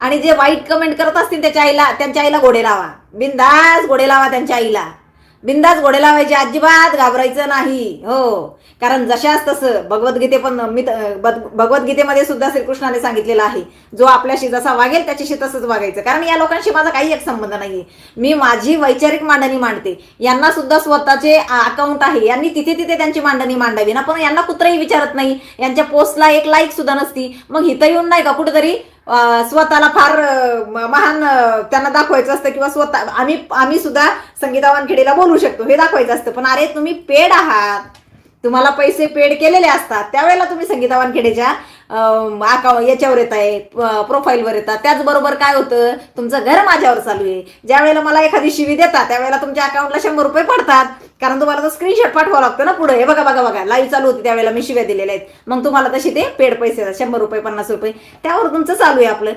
आणि जे वाईट कमेंट करत असतील त्यांच्या आईला घोडे लावा, बिंदास घोडे लावा त्यांच्या आईला, बिंदास घोडे लावायचे, अजिबात घाबरायचं नाही. हो, कारण जशाच तसं भगवद्गीतेमध्ये सुद्धा श्रीकृष्णाने सांगितलेलं आहे, जो आपल्याशी जसा वागेल त्याच्याशी तसंच वागायचं. कारण या लोकांशी माझा काही एक संबंध नाहीये. मी माझी वैचारिक मांडणी मांडते. यांना सुद्धा स्वतःचे अकाउंट आहे, यांनी तिथे तिथे त्यांची मांडणी मांडावी ना. पण यांना कुत्रही विचारत नाही, यांच्या पोस्टला एक लाईक सुद्धा नसती. मग इथं येऊन नाही का कुठेतरी स्वतःला फार महान त्यांना दाखवायचं असतं, किंवा स्वतः आम्ही सुद्धा संगीता वानखेडेला बोलू शकतो हे दाखवायचं असतं. पण अरे तुम्ही पेड आहात, तुम्हाला पैसे पेड केलेले असतात, त्यावेळेला तुम्ही संगीता वानखेडेच्या याच्यावर येत आहे, प्रोफाईलवर येतात. त्याचबरोबर काय होतं, तुमचं घर माझ्यावर चालू आहे. ज्या वेळेला मला एखादी शिवी देतात त्यावेळेला तुमच्या अकाउंटला 100 रुपये पडतात, कारण तुम्हाला तो स्क्रीनशॉट पाठवावा लागतो ना पुढे. हे बघा बघा बघा, लाईव्ह चालू होती त्यावेळेला मी शिव्या दिलेल्या आहेत, मग तुम्हाला तसे ते पेड पैसे 100 रुपये 50 रुपये त्यावर तुमचं चालू आहे आपलं.